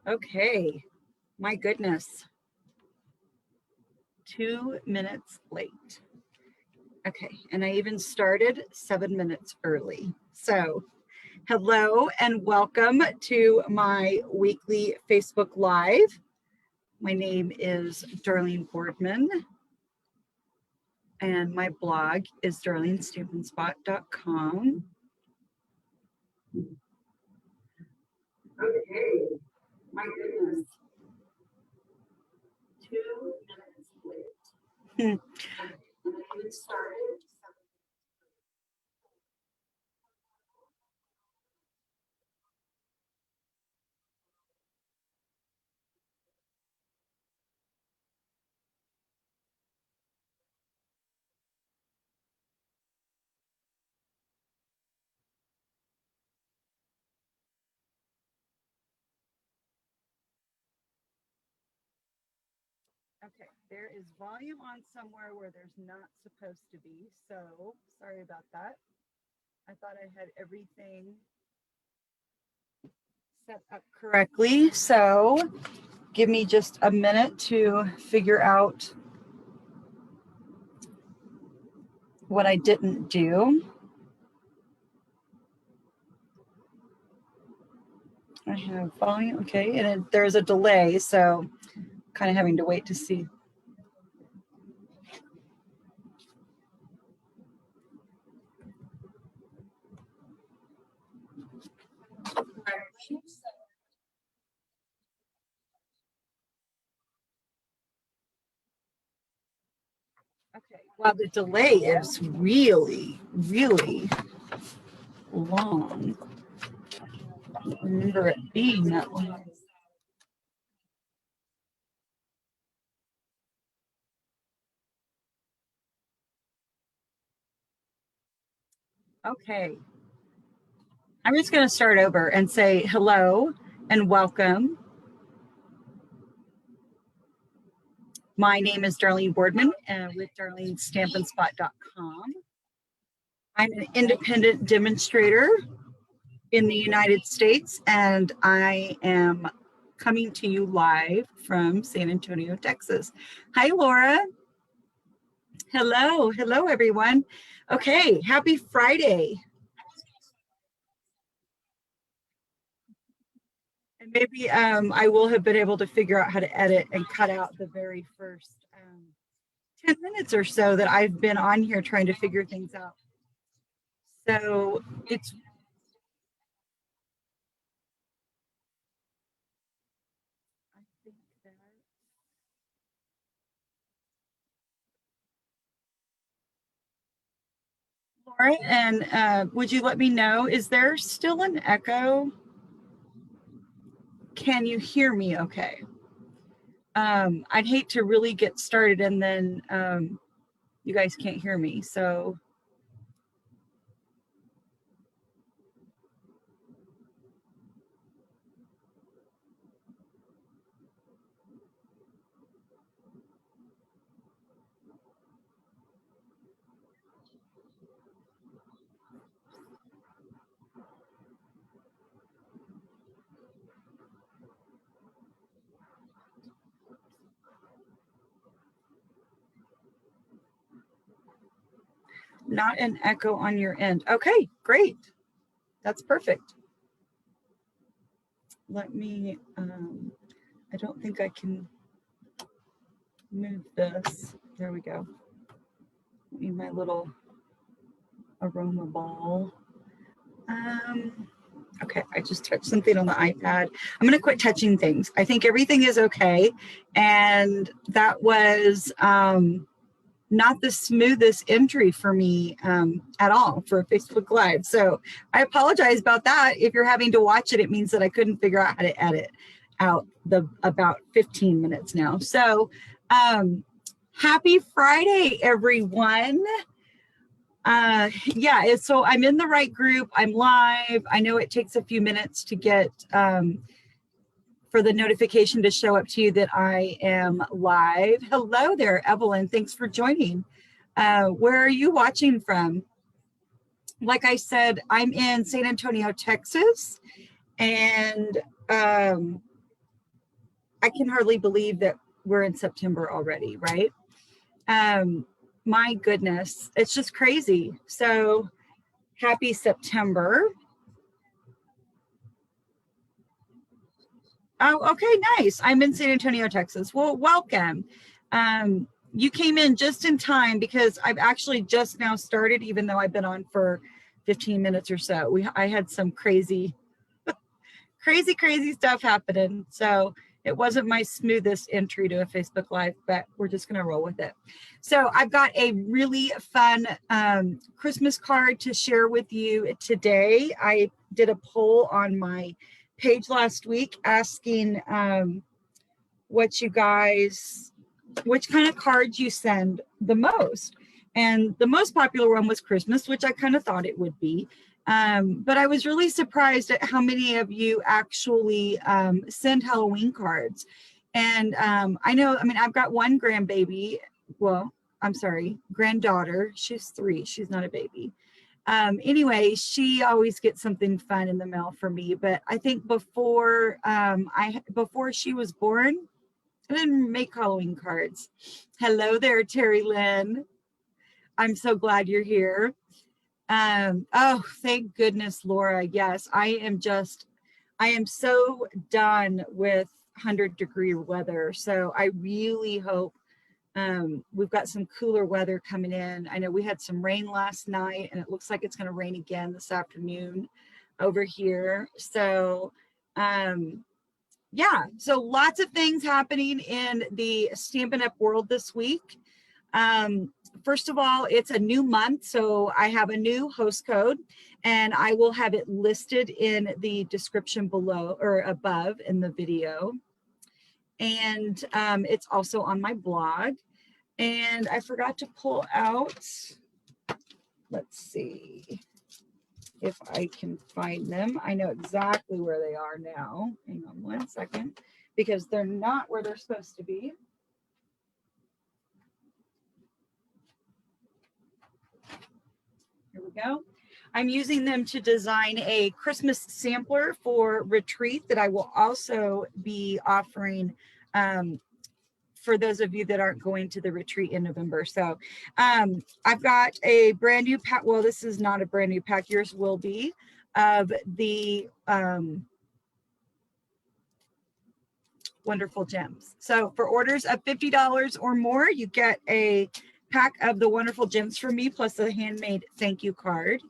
Okay, my goodness. 2 minutes late. Okay, and I even started 7 minutes early. So hello and welcome to my weekly Facebook Live. My name is Darlene Boardman and my blog is darlenestampinspot.com. Okay, my goodness. 2 minutes late. It started. Okay, there is volume on somewhere where there's not supposed to be, so sorry about that. I thought I had everything set up correctly, so give me just a minute to figure out what I didn't do. I have volume, okay, and there's a delay, so kind of having to wait to see. Okay, well, the delay is really, really long. I don't remember it being that long. Okay, I'm just going to start over and say hello and welcome. My name is Darlene Boardman with darlenestampinspot.com. I'm an independent demonstrator in the United States, and I am coming to you live from San Antonio, Texas. Hi, Laura. Hello. Hello, everyone. Okay, happy Friday. And maybe I will have been able to figure out how to edit and cut out the very first 10 minutes or so that I've been on here trying to figure things out. So it's I think that Laura, and would you let me know, is there still an echo? Can you hear me okay? I'd hate to really get started and then you guys can't hear me. So not an echo on your end. Okay, great. That's perfect. Let me, I don't think I can move this. There we go. Need my little aroma ball. Okay, I just touched something on the iPad. I'm going to quit touching things. I think everything is okay. And that was not the smoothest entry for me at all for Facebook Live. So I apologize about that. If you're having to watch it, it means that I couldn't figure out how to edit out the about 15 minutes now. So happy Friday, everyone. Yeah, so I'm in the right group. I'm live. I know it takes a few minutes to get for the notification to show up to you that I am live. Hello there, Evelyn. Thanks for joining. Where are you watching from? Like I said, I'm in San Antonio, Texas, and I can hardly believe that we're in September already, right? My goodness, it's just crazy. So happy September. Oh, okay, nice. I'm in San Antonio, Texas. Well, welcome. You came in just in time because I've actually just now started, even though I've been on for 15 minutes or so. I had some crazy stuff happening. So it wasn't my smoothest entry to a Facebook Live, but we're just going to roll with it. So I've got a really fun Christmas card to share with you today. I did a poll on my page last week asking which kind of cards you send the most. And the most popular one was Christmas, which I kind of thought it would be. But I was really surprised at how many of you actually send Halloween cards. And I know, I mean, I've got one grandbaby. Well, I'm sorry, granddaughter. She's 3. She's not a baby. Anyway, she always gets something fun in the mail for me. But I think before she was born, I didn't make Halloween cards. Hello there, Terry Lynn. I'm so glad you're here. Oh, thank goodness, Laura. Yes, I am so done with 100-degree weather. So I really hope we've got some cooler weather coming in. I know we had some rain last night and it looks like it's going to rain again this afternoon over here. So yeah, so lots of things happening in the Stampin' Up! World this week. First of all, it's a new month, so I have a new host code, and I will have it listed in the description below or above in the video. And it's also on my blog. And I forgot to pull out, let's see if I can find them. I know exactly where they are now. Hang on one second, because they're not where they're supposed to be. Here we go. I'm using them to design a Christmas sampler for retreat that I will also be offering for those of you that aren't going to the retreat in November. So I've got a brand new pack. Well, this is not a brand new pack. Yours will be of the wonderful gems. So for orders of $50 or more, you get a pack of the wonderful gems from me, plus a handmade thank you card.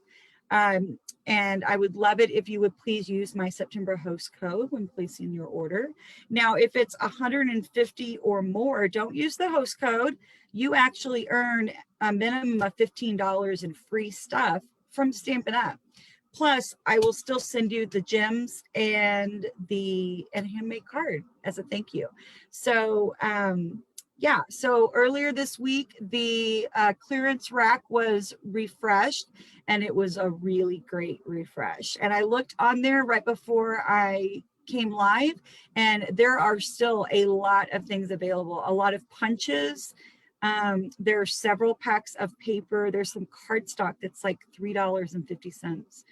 And I would love it if you would please use my September host code when placing your order. Now, if it's 150 or more, don't use the host code. You actually earn a minimum of $15 in free stuff from Stampin' Up! Plus, I will still send you the gems and handmade card as a thank you. So yeah, so earlier this week, the clearance rack was refreshed, and it was a really great refresh. And I looked on there right before I came live, and there are still a lot of things available, a lot of punches. There are several packs of paper. There's some cardstock that's like $3.50.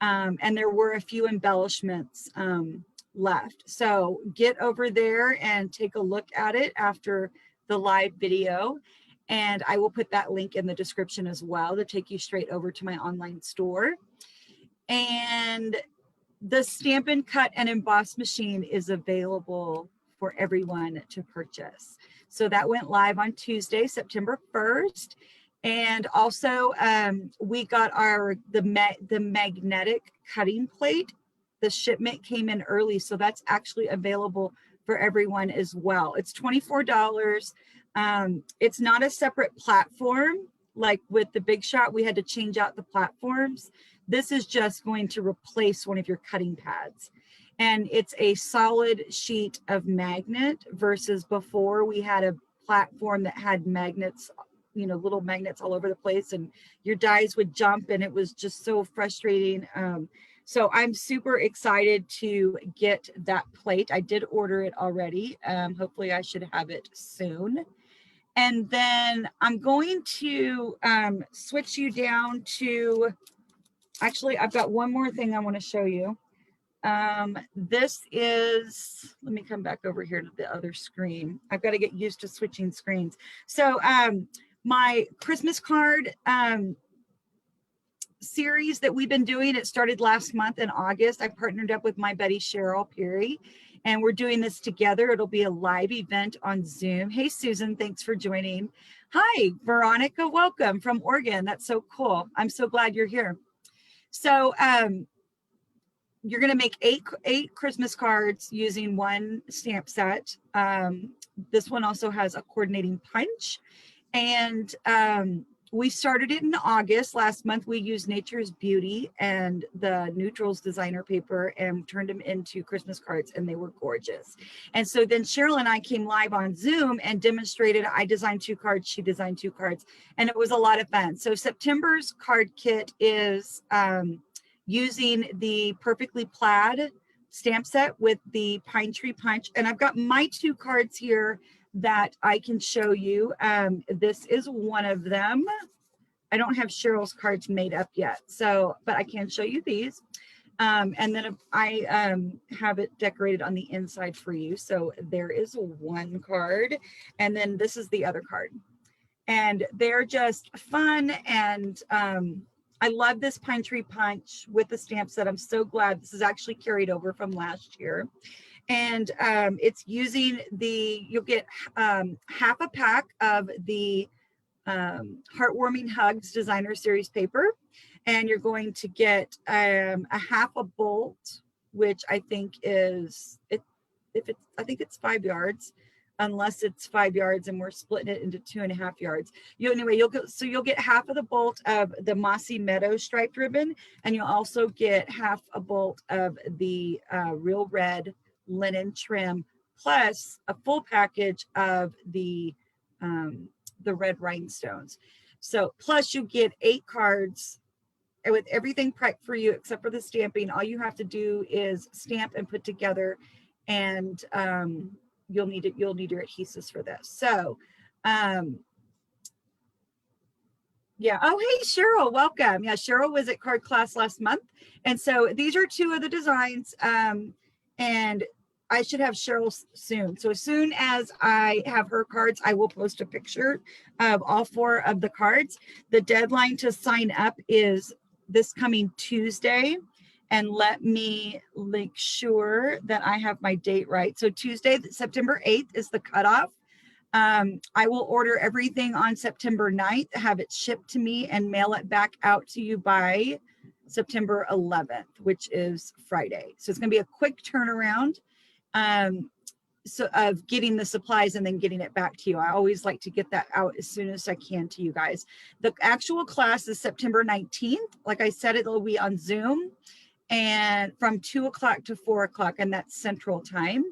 And there were a few embellishments left. So get over there and take a look at it after the live video. And I will put that link in the description as well to take you straight over to my online store. And the Stampin' Cut and Emboss machine is available for everyone to purchase. So that went live on Tuesday, September 1st. And also we got the magnetic cutting plate. The shipment came in early, so that's actually available for everyone as well. It's $24. It's not a separate platform like with the Big Shot. We had to change out the platforms. This is just going to replace one of your cutting pads. And it's a solid sheet of magnet versus before we had a platform that had magnets, you know, little magnets all over the place, and your dies would jump, and it was just so frustrating. So I'm super excited to get that plate. I did order it already. Hopefully I should have it soon. And then I'm going to switch you down to, actually, I've got one more thing I want to show you. This is, let me come back over here to the other screen. I've got to get used to switching screens. So my Christmas card series that we've been doing, it started last month in August. I partnered up with my buddy Cheryl Perry, and we're doing this together. It'll be a live event on Zoom. Hey, Susan, thanks for joining. Hi, Veronica, welcome from Oregon. That's so cool. I'm so glad you're here. So you're going to make eight Christmas cards using one stamp set. This one also has a coordinating punch. And we started it in August. Last month, we used Nature's Beauty and the Neutrals designer paper and turned them into Christmas cards, and they were gorgeous. And so then Cheryl and I came live on Zoom and demonstrated. I designed 2 cards, she designed 2 cards, and it was a lot of fun. So September's card kit is using the Perfectly Plaid stamp set with the Pine Tree Punch. And I've got my 2 cards here that I can show you. This is one of them. I don't have Cheryl's cards made up yet, so, but I can show you these. And then I have it decorated on the inside for you. So there is one card, and then this is the other card. And they're just fun, and I love this Pine Tree Punch with the stamp set. I'm so glad this is actually carried over from last year. And it's using the, you'll get half a pack of the Heartwarming Hugs Designer Series paper. And you're going to get a half a bolt, which I think is, I think it's 5 yards, unless it's 5 yards and we're splitting it into 2.5 yards. Anyway, you'll get half of the bolt of the Mossy Meadow striped ribbon, and you'll also get half a bolt of the Real Red linen trim, plus a full package of the red rhinestones. So plus you get 8 cards with everything prepped for you except for the stamping. All you have to do is stamp and put together, and you'll need your adhesives for this. So yeah. Oh, hey, Cheryl, welcome. Yeah, Cheryl was at card class last month. And so these are 2 of the designs. And I should have Cheryl soon. So as soon as I have her cards, I will post a picture of all 4 of the cards. The deadline to sign up is this coming Tuesday. And let me make sure that I have my date right. So Tuesday, September 8th is the cutoff. I will order everything on September 9th, have it shipped to me, and mail it back out to you by September 11th, which is Friday. So it's going to be a quick turnaround so of getting the supplies and then getting it back to you. I always like to get that out as soon as I can to you guys. The actual class is September 19th. Like I said, it'll be on Zoom, and from 2 o'clock to 4 o'clock, and that's Central Time.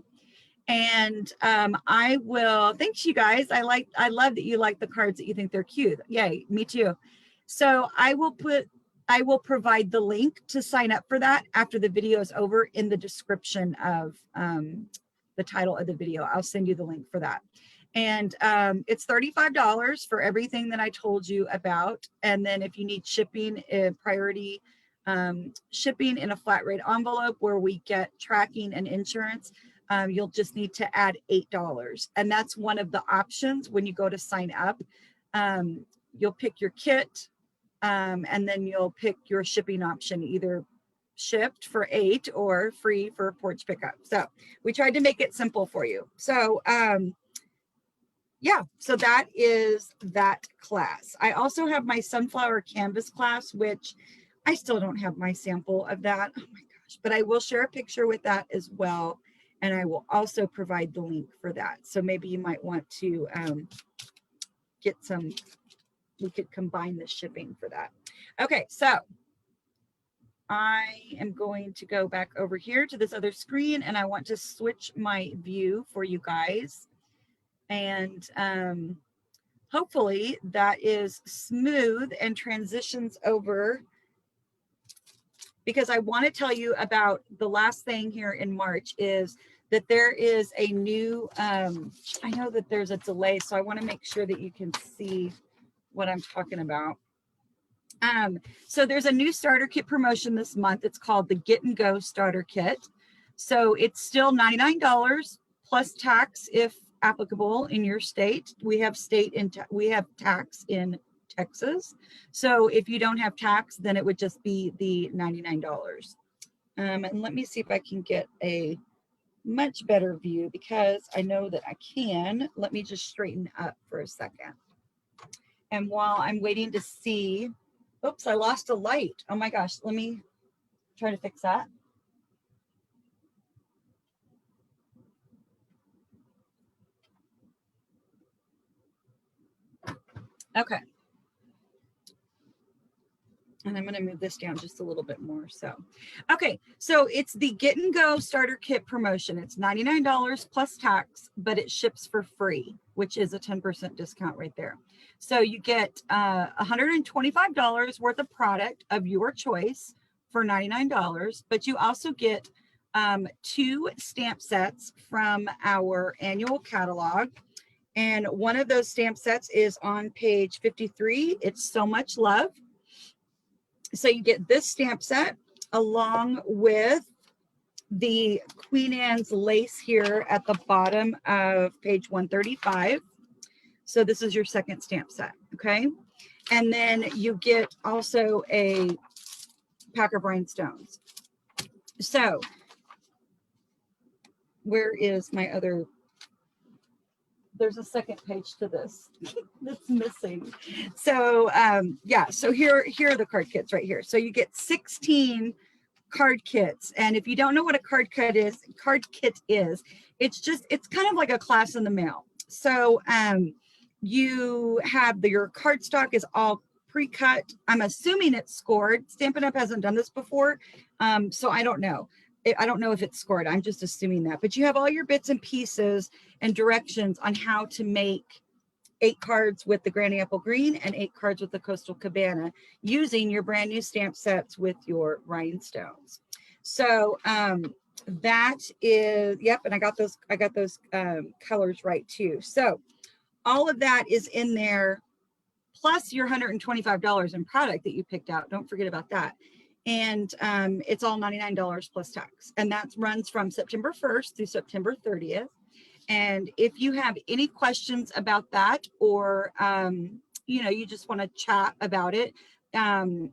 And I will, thanks you guys. I love that you like the cards, that you think they're cute. Yay, me too. So I will provide the link to sign up for that after the video is over in the description of the title of the video. I'll send you the link for that. And it's $35 for everything that I told you about. And then if you need shipping, priority shipping in a flat rate envelope where we get tracking and insurance, you'll just need to add $8. And that's one of the options when you go to sign up. You'll pick your kit, and then you'll pick your shipping option, either shipped for $8 or free for porch pickup. So we tried to make it simple for you. So yeah, so that is that class. I also have my sunflower canvas class, which I still don't have my sample of that. Oh my gosh, but I will share a picture with that as well. And I will also provide the link for that. So maybe you might want to get some, we could combine the shipping for that. Okay, so I am going to go back over here to this other screen, and I want to switch my view for you guys. And hopefully that is smooth and transitions over, because I want to tell you about the last thing here in March is that there is a new, I know that there's a delay, so I want to make sure that you can see what I'm talking about. So there's a new starter kit promotion this month. It's called the Get and Go Starter Kit. So it's still $99 plus tax if applicable in your state. We have tax in Texas. So if you don't have tax, then it would just be the $99. And let me see if I can get a much better view because I know that I can. Let me just straighten up for a second. And while I'm waiting to see, oops, I lost a light. Oh my gosh, let me try to fix that. Okay. And I'm going to move this down just a little bit more. So, okay. So it's the Get and Go Starter Kit promotion. It's $99 plus tax, but it ships for free, which is a 10% discount right there. So you get $125 worth of product of your choice for $99, but you also get 2 stamp sets from our annual catalog. And one of those stamp sets is on page 53. It's So Much Love. So you get this stamp set along with the Queen Anne's lace here at the bottom of page 135. So this is your second stamp set, okay? And then you get also a pack of rhinestones. So where is my other? There's a second page to this that's missing. So yeah, so here are the card kits right here. So you get 16 card kits, and if you don't know what a card kit is, it's kind of like a class in the mail. So you have your cardstock is all pre-cut. I'm assuming it's scored. Stampin' Up! Hasn't done this before, so I don't know. I don't know if it's scored. I'm just assuming that. But you have all your bits and pieces and directions on how to make 8 cards with the Granny Apple Green and 8 cards with the Coastal Cabana using your brand new stamp sets with your rhinestones. So that is, yep, and I got those colors right too. So all of that is in there, plus your $125 in product that you picked out. Don't forget about that. And it's all $99 plus tax. And that runs from September 1st through September 30th. And if you have any questions about that, or you just want to chat about it, I'm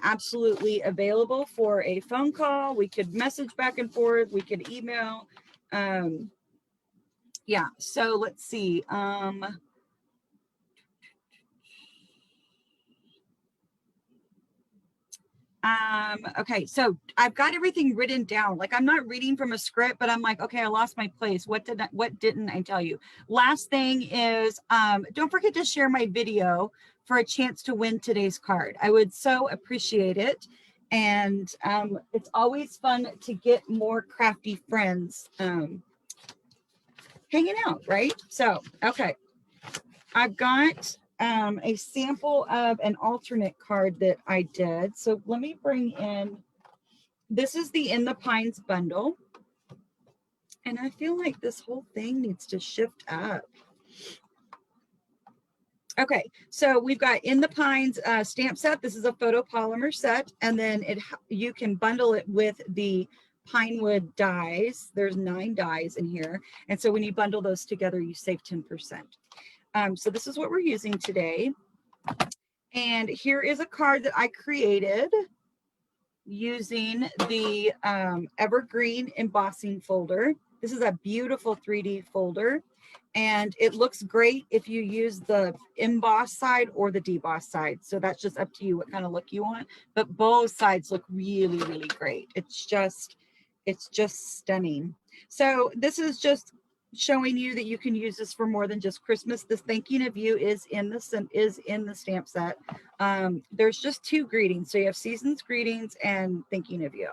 absolutely available for a phone call. We could message back and forth. We could email. Yeah. So let's see. Okay, so I've got everything written down. Like I'm not reading from a script, but I'm like, okay, I lost my place. What didn't I tell you? Last thing is, don't forget to share my video for a chance to win today's card. I would so appreciate it. And it's always fun to get more crafty friends hanging out, right? So, okay, I've got a sample of an alternate card that I did. So let me bring in, this is the In the Pines bundle. And I feel like this whole thing needs to shift up. Okay, so we've got In the Pines stamp set. This is a photopolymer set. And then you can bundle it with the Pinewood dies. There's 9 dies in here. And so when you bundle those together, you save 10%. So this is what we're using today. And here is a card that I created using the Evergreen embossing folder. This is a beautiful 3D folder. And it looks great if you use the emboss side or the deboss side. So that's just up to you what kind of look you want. But both sides look really, really great. It's just stunning. So this is just showing you that you can use this for more than just Christmas. This thanking of you is in the stamp set. There's just 2 greetings. So you have season's greetings and thanking of you.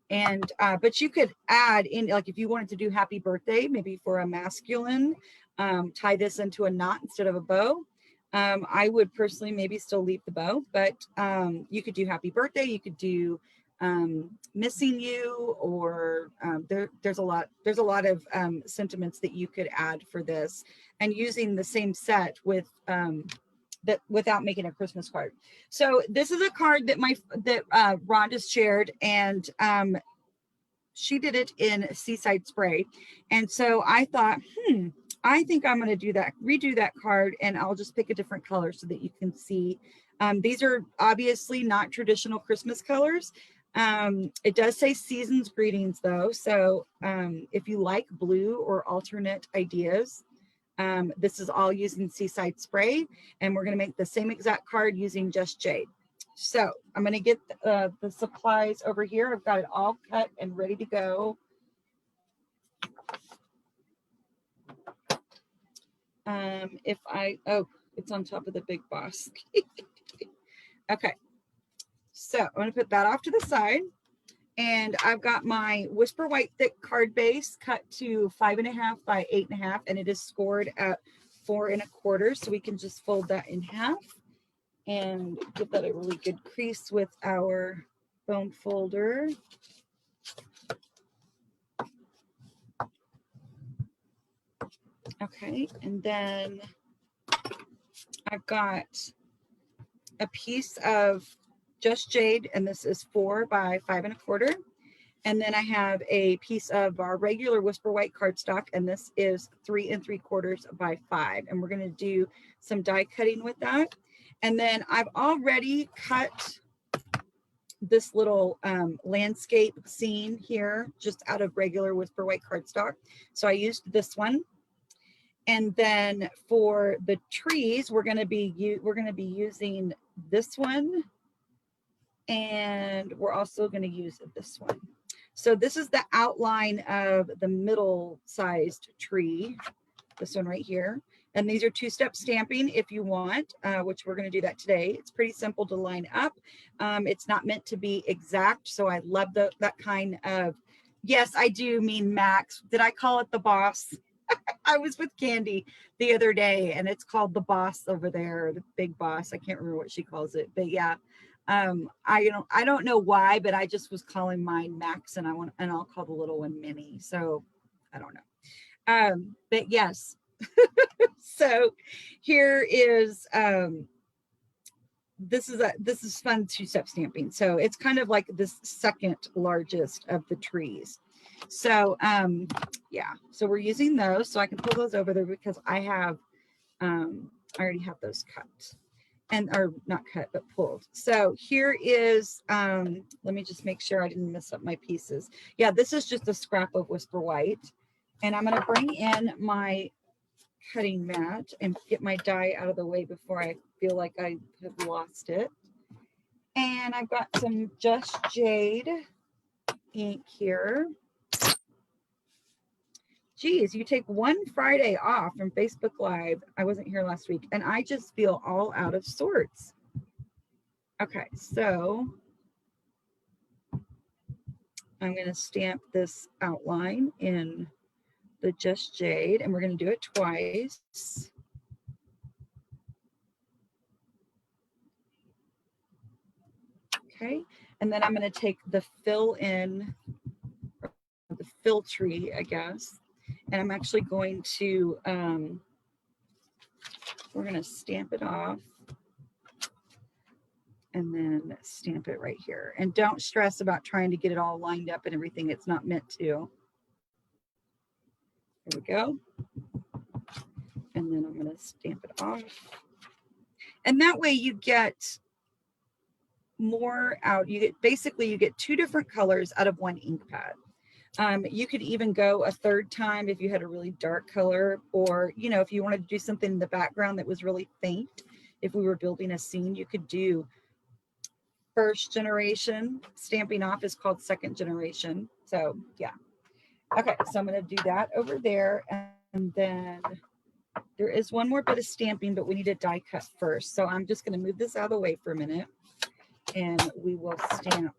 And but you could add in, like if you wanted to do happy birthday, maybe for a masculine, tie this into a knot instead of a bow. I would personally maybe still leave the bow, but you could do happy birthday. You could do missing you, or there's a lot of sentiments that you could add for this, and using the same set with that without making a Christmas card. So this is a card that Rhonda shared, and she did it in Seaside Spray. And so I thought, I think I'm going to redo that card, and I'll just pick a different color so that you can see. These are obviously not traditional Christmas colors. It does say season's greetings though. So if you like blue or alternate ideas, this is all using Seaside Spray, and we're going to make the same exact card using Just Jade. So I'm going to get the supplies over here. I've got it all cut and ready to go. It's on top of the Big Boss. Okay, so I'm going to put that off to the side. And I've got my Whisper White Thick card base cut to 5.5 by 8.5, and it is scored at 4 1/4. So we can just fold that in half and give that a really good crease with our bone folder. Okay, and then I've got a piece of Just Jade, and this is 4 by 5 1/4. And then I have a piece of our regular Whisper White cardstock, and this is 3 3/4 by 5. And we're going to do some die cutting with that. And then I've already cut this little landscape scene here just out of regular Whisper White cardstock. So I used this one. And then for the trees, we're going to be using this one, and we're also going to use this one. So this is the outline of the middle sized tree, this one right here. And these are 2-step stamping if you want, which we're going to do that today. It's pretty simple to line up. It's not meant to be exact. So I love that kind of, yes, I do mean Max. Did I call it the Boss? I was with Candy the other day, and it's called the Boss over there, the Big Boss. I can't remember what she calls it, but yeah. I don't know why, but I just was calling mine Max, and I'll call the little one Minnie. So I don't know. But yes. So here is this is fun 2-step stamping. So it's kind of like this second largest of the trees. So yeah, so we're using those, so I can pull those over there because I already have those cut, and or not cut but pulled. So here is let me just make sure I didn't mess up my pieces. Yeah, this is just a scrap of Whisper White, and I'm going to bring in my cutting mat and get my die out of the way before I feel like I have lost it. And I've got some Just Jade ink here. Geez, you take one Friday off from Facebook Live. I wasn't here last week, and I just feel all out of sorts. Okay, so I'm going to stamp this outline in the Just Jade, and we're going to do it twice. Okay, and then I'm going to take the fill tree, I guess, and I'm actually going to, we're going to stamp it off and then stamp it right here. And don't stress about trying to get it all lined up and everything. It's not meant to. There we go. And then I'm going to stamp it off. And that way you get more out. You get 2 different colors out of 1 ink pad. You could even go a 3rd time if you had a really dark color, or, you know, if you wanted to do something in the background that was really faint. If we were building a scene, you could do 1st generation. Stamping off is called 2nd generation. So yeah. Okay, so I'm going to do that over there, and then there is one more bit of stamping, but we need a die cut first. So I'm just going to move this out of the way for a minute, and we will stamp,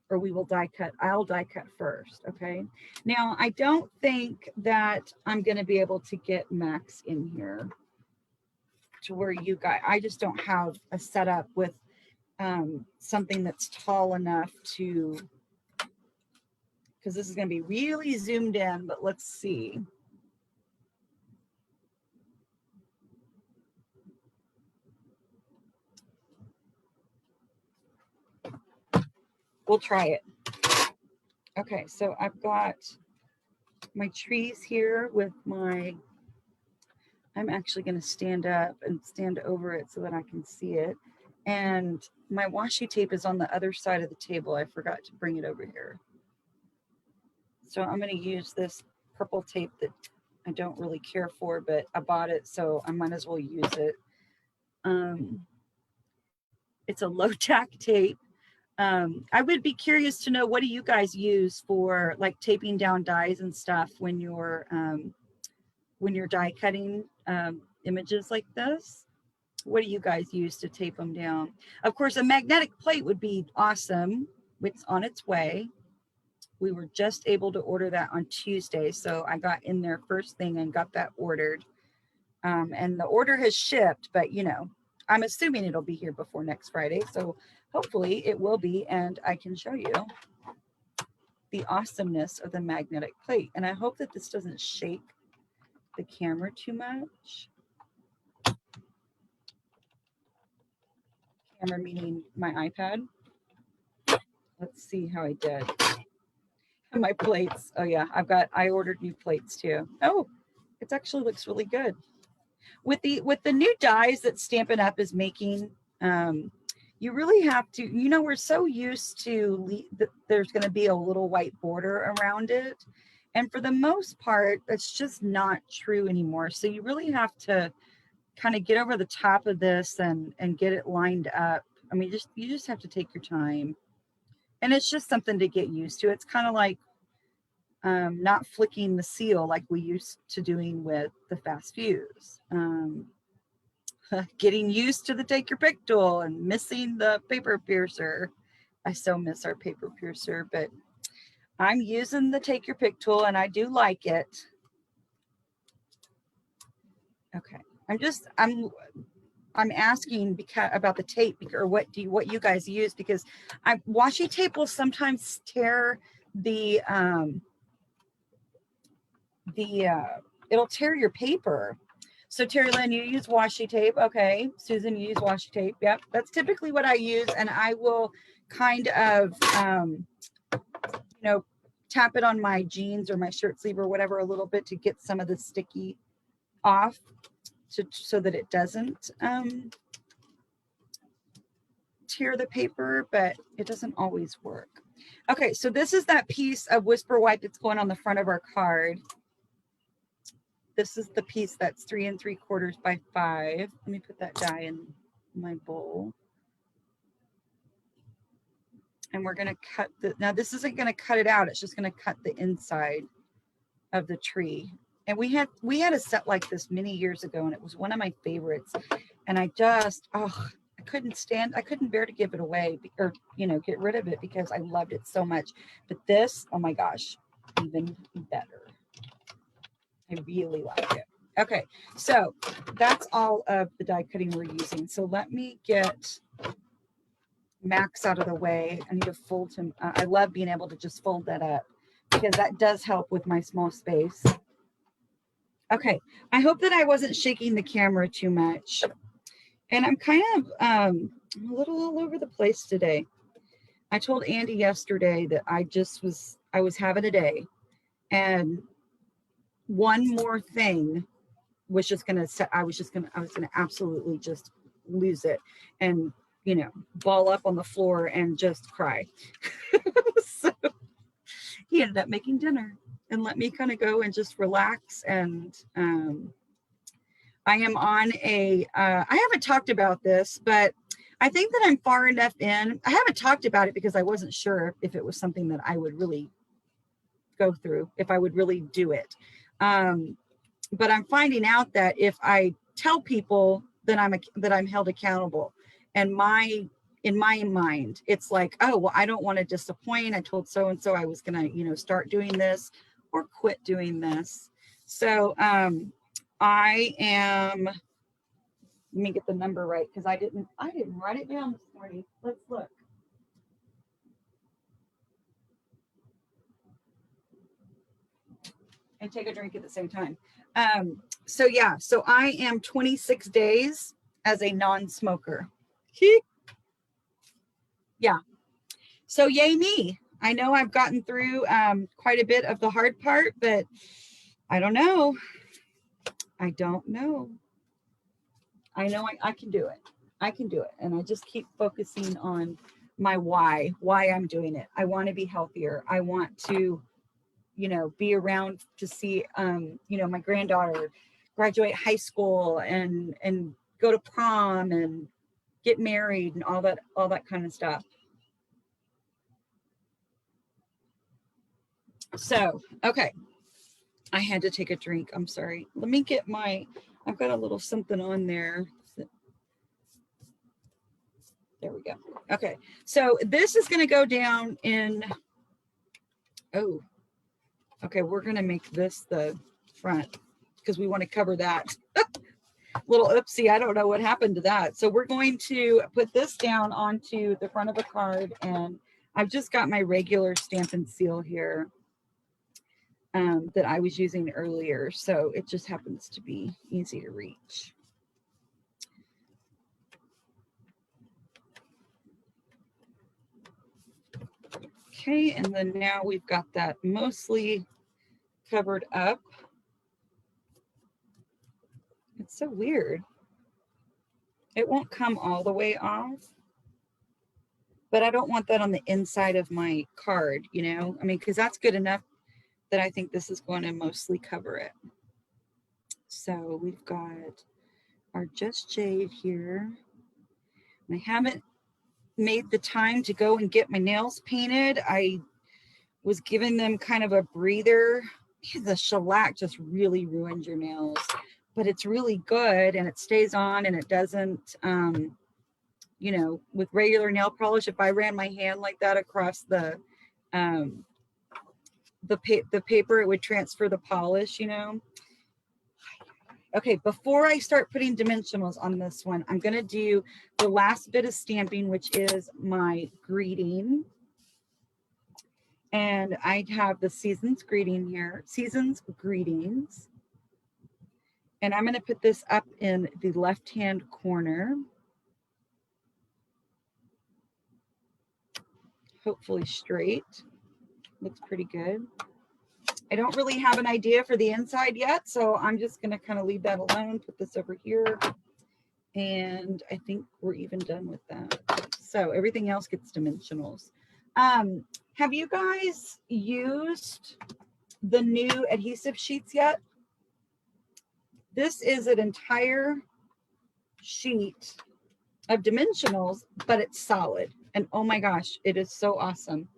or we will die cut. I'll die cut first. Okay. Now I don't think that I'm going to be able to get Max in here to where you guys, I just don't have a setup with something that's tall enough to, because this is going to be really zoomed in, but let's see. we'll try it. Okay, so I've got my trees here with my, I'm actually going to stand up and stand over it so that I can see it. And my washi tape is on the other side of the table. I forgot to bring it over here. So I'm going to use this purple tape that I don't really care for, but I bought it, so I might as well use it. It's a low tack tape. I would be curious to know, what do you guys use for like taping down dies and stuff when you're die cutting images like this? What do you guys use to tape them down? Of course, a magnetic plate would be awesome. It's on its way. We were just able to order that on Tuesday, so I got in there first thing and got that ordered. And the order has shipped, but you know, I'm assuming it'll be here before next Friday, so hopefully it will be, and I can show you the awesomeness of the magnetic plate. And I hope that this doesn't shake the camera too much. Camera meaning my iPad. Let's see how I did. And my plates. Oh yeah, I ordered new plates too. Oh, it actually looks really good. With the new dies that Stampin' Up is making, you really have to, you know, we're so used to there's going to be a little white border around it. And for the most part, that's just not true anymore. So you really have to kind of get over the top of this and get it lined up. I mean, you just have to take your time. And it's just something to get used to. It's kind of like not flicking the seal like we used to doing with the fast fuse. Getting used to the take your pick tool and missing the paper piercer. I so miss our paper piercer, but I'm using the take your pick tool and I do like it. Okay, I'm asking about the tape, or what you guys use, because washi tape will sometimes tear it'll tear your paper. So Terry Lynn, you use washi tape. Okay. Susan, you use washi tape. Yep. That's typically what I use. And I will kind of, you know, tap it on my jeans or my shirt sleeve or whatever a little bit to get some of the sticky off so that it doesn't tear the paper, but it doesn't always work. Okay. So this is that piece of Whisper White that's going on the front of our card. This is the piece that's 3 3/4 by 5. Let me put that die in my bowl. And we're going to cut now this isn't going to cut it out. It's just going to cut the inside of the tree. And we had a set like this many years ago, and it was one of my favorites. And I couldn't bear to give it away, or, you know, get rid of it, because I loved it so much. But this, oh my gosh, even better. I really like it. Okay, so that's all of the die cutting we're using. So let me get Max out of the way. I need to fold him. I love being able to just fold that up, because that does help with my small space. Okay, I hope that I wasn't shaking the camera too much. And I'm kind of a little all over the place today. I told Andy yesterday that I was having a day, and one more thing was just gonna set. I was gonna absolutely just lose it and, you know, ball up on the floor and just cry. So he ended up making dinner and let me kind of go and just relax. And I am on I haven't talked about this, but I think that I'm far enough in. I haven't talked about it because I wasn't sure if it was something that I would really go through, if I would really do it. But I'm finding out that if I tell people that I'm held accountable, and in my mind, it's like, oh, well, I don't want to disappoint. I told so-and-so I was going to, you know, start doing this or quit doing this. So I am, let me get the number right, because I didn't write it down this morning. Let's look. And take a drink at the same time. So yeah, so I am 26 days as a non-smoker. Yeah. So yay me. I know I've gotten through quite a bit of the hard part, but I don't know. I don't know. I know I can do it. I can do it. And I just keep focusing on my why I'm doing it. I want to be healthier. I want to, you know, be around to see, you know, my granddaughter graduate high school and go to prom and get married and all that kind of stuff. So, okay. I had to take a drink. I'm sorry. Let me get I've got a little something on there. There we go. Okay. So this is going to go down in, oh, okay. We're going to make this the front because we want to cover that. Little oopsie. I don't know what happened to that. So we're going to put this down onto the front of a card, and I've just got my regular Stampin' Seal here that I was using earlier. So it just happens to be easy to reach. Okay, and then now we've got that mostly covered up. It's so weird. It won't come all the way off, but I don't want that on the inside of my card, you know? I mean, because that's good enough that I think this is going to mostly cover it. So we've got our Just Jade here. I haven't made the time to go and get my nails painted. I was giving them kind of a breather. The shellac just really ruins your nails, but it's really good and it stays on and it doesn't, you know, with regular nail polish, if I ran my hand like that across the paper, it would transfer the polish, you know. Okay, before I start putting dimensionals on this one, I'm going to do the last bit of stamping, which is my greeting. And I have the Seasons Greeting here, Seasons Greetings. And I'm going to put this up in the left-hand corner. Hopefully straight. Looks pretty good. I don't really have an idea for the inside yet, so I'm just going to kind of leave that alone, put this over here. And I think we're even done with that. So everything else gets dimensionals. Have you guys used the new adhesive sheets yet? This is an entire sheet of dimensionals, but it's solid. And oh my gosh, it is so awesome.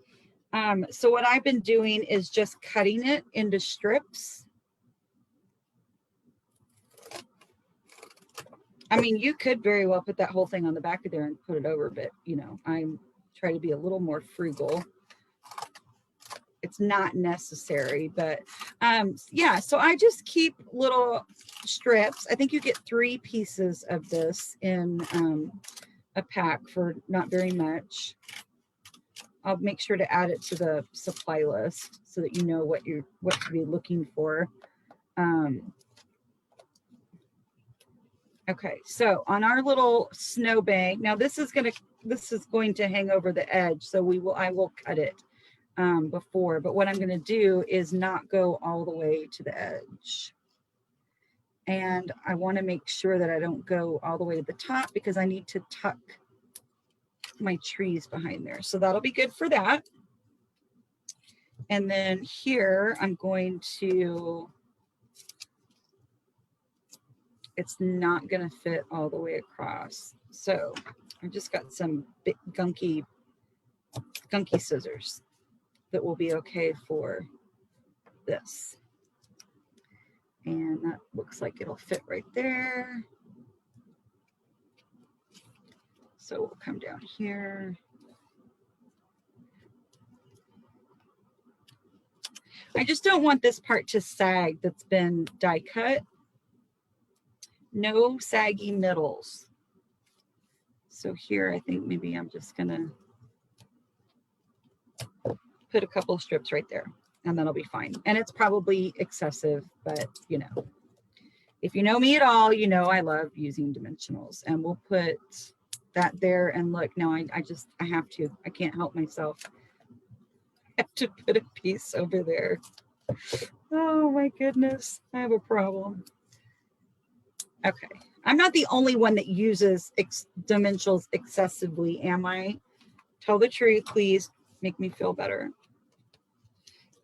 So what I've been doing is just cutting it into strips. I mean, you could very well put that whole thing on the back of there and put it over, but you know, I'm trying to be a little more frugal. It's not necessary, but yeah, so I just keep little strips. I think you get 3 pieces of this in a pack for not very much. I'll make sure to add it to the supply list so that you know what to be looking for. Okay, so on our little snow bank, now this is going to hang over the edge, so I will cut it before, but what I'm going to do is not go all the way to the edge. And I want to make sure that I don't go all the way to the top because I need to tuck my trees behind there. So that'll be good for that. And then here I'm going to, it's not going to fit all the way across. So I just got some big gunky scissors that will be okay for this. And that looks like it'll fit right there. So we'll come down here. I just don't want this part to sag that's been die cut. No saggy middles. So here I think maybe I'm just gonna put a couple of strips right there and that'll be fine. And it's probably excessive, but you know, if you know me at all, you know I love using dimensionals, and we'll put that there. And look, now I have to, I can't help myself. I have to put a piece over there. Oh my goodness, I have a problem. Okay, I'm not the only one that uses dimensionals excessively, am I? Tell the truth, please. Make me feel better.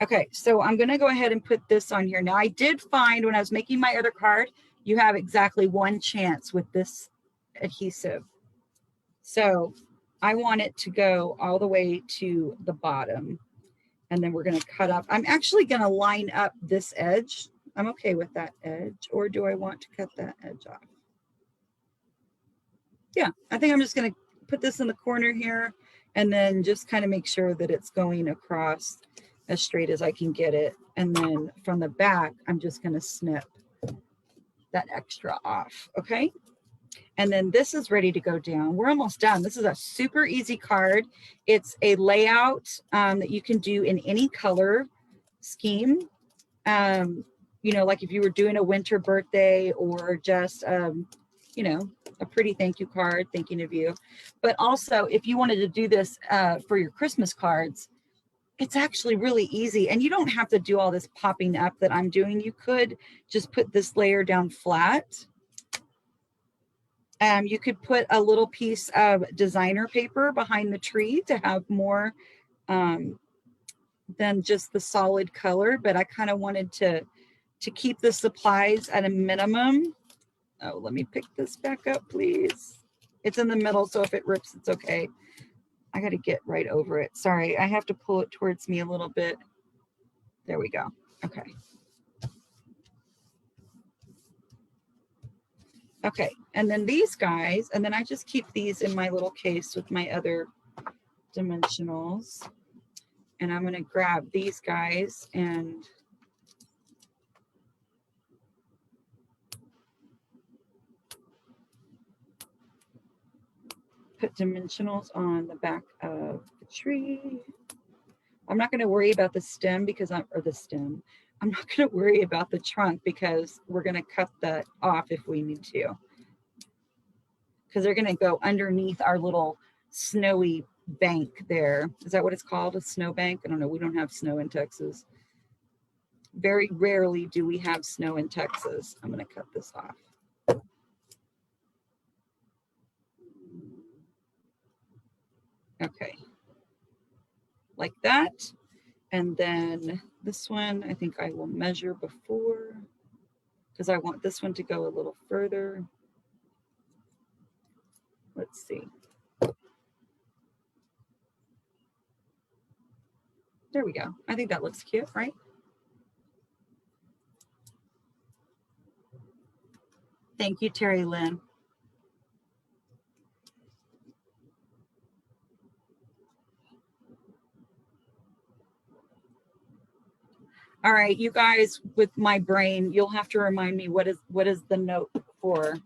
Okay, so I'm gonna go ahead and put this on here. Now I did find when I was making my other card, you have exactly one chance with this adhesive. So I want it to go all the way to the bottom. And then we're gonna cut up. I'm actually gonna line up this edge. I'm okay with that edge, or do I want to cut that edge off? Yeah, I think I'm just gonna put this in the corner here and then just kind of make sure that it's going across as straight as I can get it. And then from the back, I'm just gonna snip that extra off, okay? And then this is ready to go down. We're almost done. This is a super easy card. It's a layout that you can do in any color scheme. You know, like if you were doing a winter birthday or just, you know, a pretty thank you card, thinking of you. But also if you wanted to do this for your Christmas cards, it's actually really easy. And you don't have to do all this popping up that I'm doing. You could just put this layer down flat. You could put a little piece of designer paper behind the tree to have more than just the solid color, but I kind of wanted to keep the supplies at a minimum. Oh, let me pick this back up, please. It's in the middle, so if it rips, it's okay. I got to get right over it. Sorry, I have to pull it towards me a little bit. There we go. Okay. Okay, and then these guys, and then I just keep these in my little case with my other dimensionals. And I'm going to grab these guys and put dimensionals on the back of the tree. I'm not going to worry about the stem because I'm not going to worry about the trunk because we're going to cut that off if we need to. Because they're going to go underneath our little snowy bank there. Is that what it's called? A snow bank? I don't know. We don't have snow in Texas. Very rarely do we have snow in Texas. I'm going to cut this off. Okay. Like that. And then this one, I think I will measure before because I want this one to go a little further. Let's see. There we go. I think that looks cute, right? Thank you, Terry Lynn. All right, you guys, with my brain, you'll have to remind me what is the note for?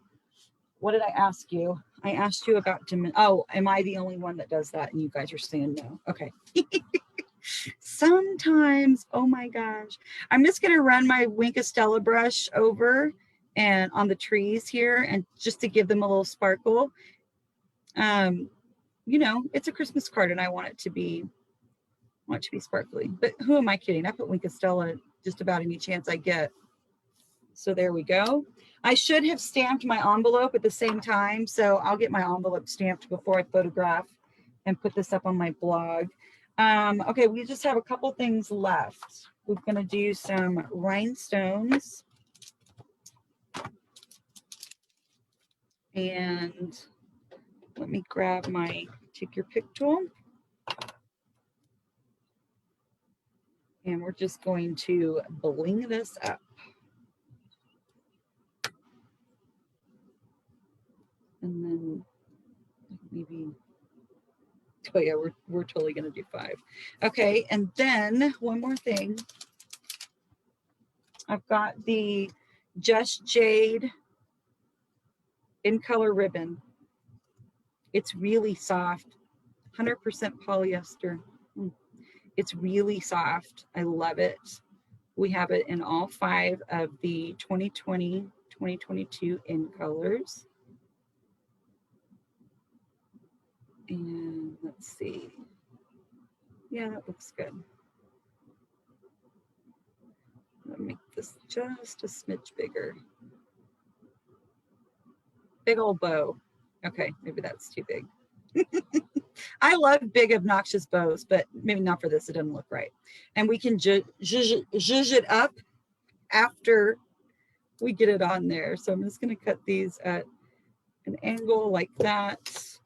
What did I ask you? I asked you about, oh, am I the only one that does that? And you guys are saying no. Okay. Sometimes, oh my gosh. I'm just going to run my Wink Estella brush over and on the trees here and just to give them a little sparkle. You know, it's a Christmas card and I want it to be sparkly, but who am I kidding? I put Wink Estella just about any chance I get. So there we go. I should have stamped my envelope at the same time. So I'll get my envelope stamped before I photograph and put this up on my blog. Okay, we just have a couple things left. We're going to do some rhinestones. And let me grab my take your pick tool. And we're just going to bling this up. And then maybe, oh yeah, we're totally gonna do 5. Okay, and then one more thing. I've got the Just Jade in color ribbon. It's really soft, 100% polyester. It's really soft. I love it. We have it in all 5 of the 2020, 2022 in colors. And let's see. Yeah, that looks good. Let me make this just a smidge bigger. Big old bow. Okay, maybe that's too big. I love big obnoxious bows, but maybe not for this. It doesn't look right. And we can zhuzh it up after we get it on there. So I'm just going to cut these at an angle like that.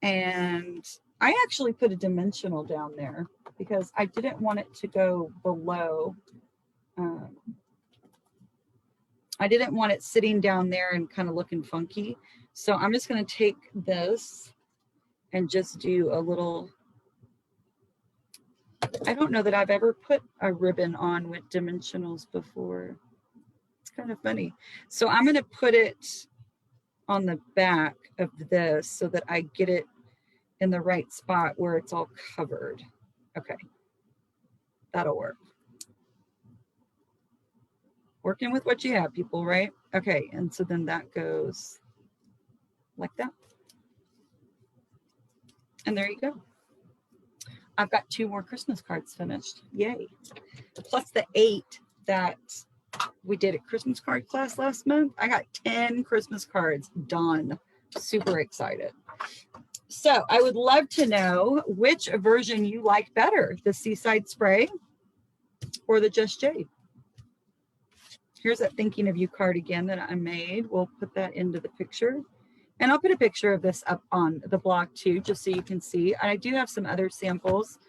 And I actually put a dimensional down there because I didn't want it to go below. I didn't want it sitting down there and kind of looking funky. So I'm just going to take this and just do a little, I don't know that I've ever put a ribbon on with dimensionals before. It's kind of funny. So I'm going to put it on the back of this so that I get it in the right spot where it's all covered. Okay, that'll work. Working with what you have, people, right? Okay, and so then that goes like that. And there you go. I've got 2 more Christmas cards finished. Yay. Plus the 8 that we did at Christmas card class last month. I got 10 Christmas cards done. Super excited. So I would love to know which version you like better, the Seaside Spray or the Just Jade. Here's that thinking of you card again that I made. We'll put that into the picture. And I'll put a picture of this up on the blog too, just so you can see. I do have some other samples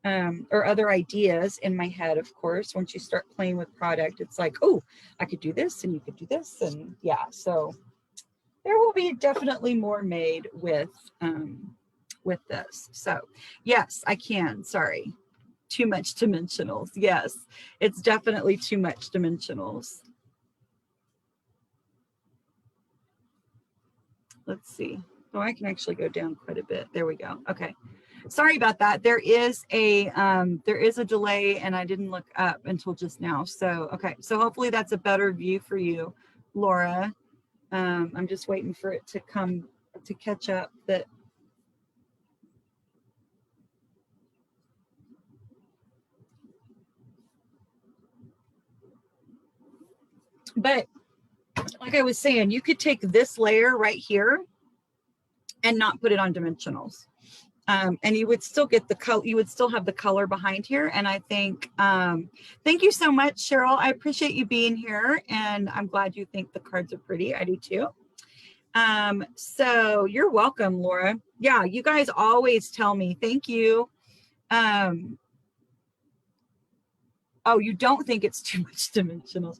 or other ideas in my head, of course. Once you start playing with product, it's like, oh, I could do this and you could do this. And yeah, so there will be definitely more made with this. So yes, I can, sorry. Too much dimensionals. Yes, it's definitely too much dimensionals. Let's see. Oh, I can actually go down quite a bit. There we go. Okay. Sorry about that. There is a delay and I didn't look up until just now. So, okay. So hopefully that's a better view for you, Laura. I'm just waiting for it to come to catch up that. But like I was saying, you could take this layer right here and not put it on dimensionals. And you would still get the color, you would still have the color behind here. And I think, thank you so much, Cheryl. I appreciate you being here and I'm glad you think the cards are pretty. I do too. So you're welcome, Laura. Yeah, you guys always tell me, thank you. Oh, you don't think it's too much dimensionals.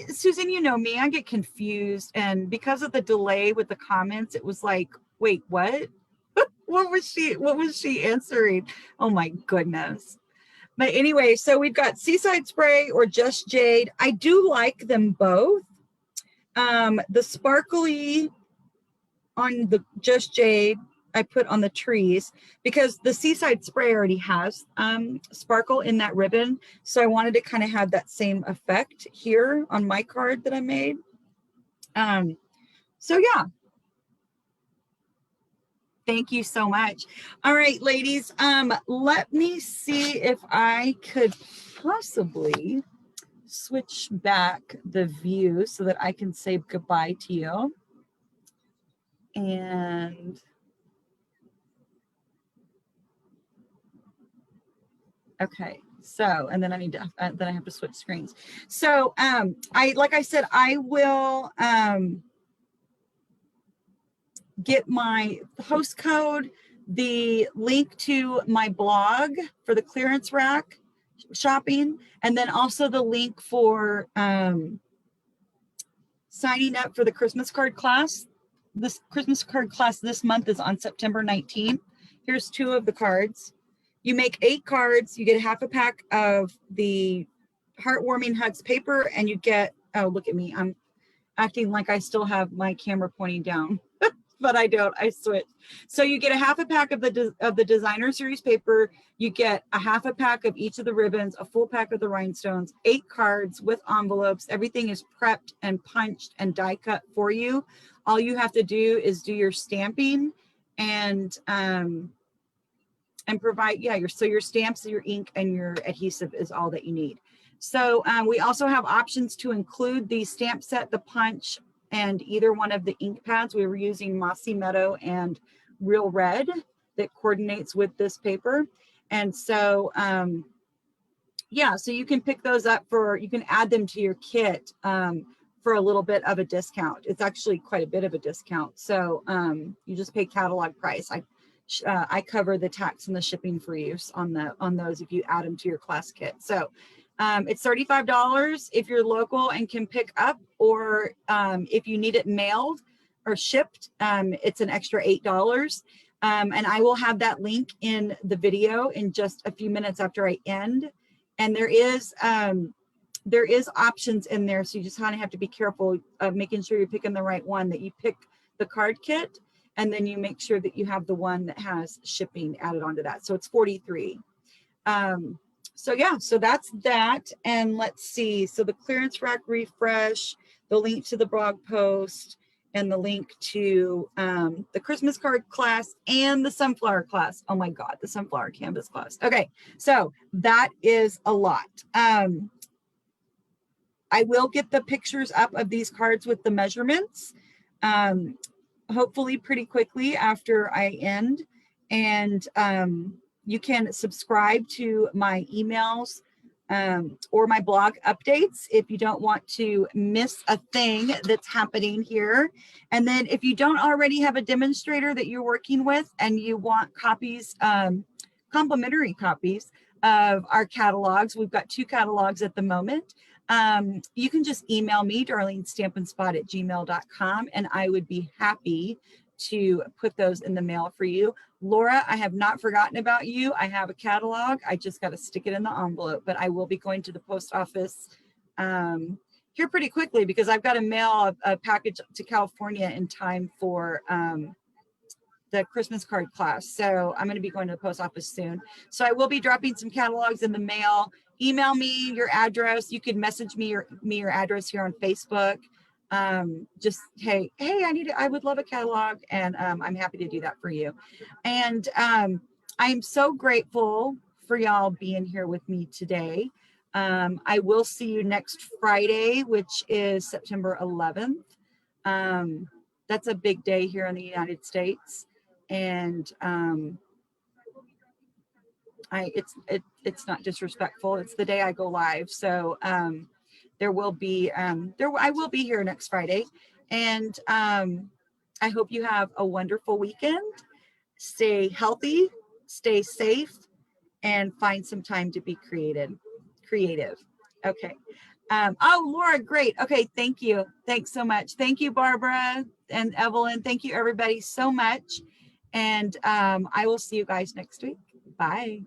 Susan, you know me, I get confused. And because of the delay with the comments, it was like, wait, what? What was she answering? Oh my goodness. But anyway, so we've got Seaside Spray or Just Jade. I do like them both. The sparkly on the Just Jade I put on the trees because the Seaside Spray already has sparkle in that ribbon. So I wanted to kind of have that same effect here on my card that I made. So yeah. Thank you so much. All right, ladies, let me see if I could possibly switch back the view so that I can say goodbye to you. And okay, so, and then I need to, then I have to switch screens. So like I said, I will get my host code, the link to my blog for the clearance rack shopping, and then also the link for signing up for the Christmas card class. This Christmas card class this month is on September 19th. Here's 2 of the cards. You make 8 cards, you get half a pack of the Heartwarming Hugs paper, and you get, oh, look at me. I'm acting like I still have my camera pointing down. But I don't, I switch. So you get a half a pack of the designer series paper, you get a half a pack of each of the ribbons, a full pack of the rhinestones, 8 cards with envelopes. Everything is prepped and punched and die cut for you. All you have to do is do your stamping and provide, yeah, your stamps, your ink, and your adhesive is all that you need. So we also have options to include the stamp set, the punch, and either one of the ink pads. We were using Mossy Meadow and Real Red that coordinates with this paper. And so, yeah, so you can pick those up you can add them to your kit for a little bit of a discount. It's actually quite a bit of a discount. So you just pay catalog price. I cover the tax and the shipping for you on those if you add them to your class kit. So it's $35 if you're local and can pick up, or if you need it mailed or shipped, it's an extra $8. And I will have that link in the video in just a few minutes after I end. And there is options in there, so you just kind of have to be careful of making sure you're picking the right one, that you pick the card kit, and then you make sure that you have the one that has shipping added onto that. So it's 43. So yeah, so that's that. And let's see. So the clearance rack refresh, the link to the blog post, and the link to the Christmas card class and the sunflower class. Oh my God, the sunflower canvas class. Okay, so that is a lot. I will get the pictures up of these cards with the measurements, hopefully pretty quickly after I end. And you can subscribe to my emails or my blog updates if you don't want to miss a thing that's happening here. And then if you don't already have a demonstrator that you're working with and you want copies, complimentary copies of our catalogs, we've got 2 catalogs at the moment. You can just email me, darlenestampinspot@gmail.com, and I would be happy to put those in the mail for you. Laura, I have not forgotten about you. I have a catalog. I just got to stick it in the envelope, but I will be going to the post office here pretty quickly because I've got to mail a package to California in time for the Christmas card class. So I'm going to be going to the post office soon. So I will be dropping some catalogs in the mail. Email me your address. You can message me your address here on Facebook. Just, hey, I would love a catalog, and I'm happy to do that for you. And I'm so grateful for y'all being here with me today. I will see you next Friday, which is September 11th. That's a big day here in the United States. And it's not disrespectful. It's the day I go live. So I will be here next Friday. And I hope you have a wonderful weekend. Stay healthy, stay safe, and find some time to be creative. Okay. Oh, Laura, great. Okay, thank you. Thanks so much. Thank you, Barbara and Evelyn. Thank you, everybody, so much. And I will see you guys next week. Bye.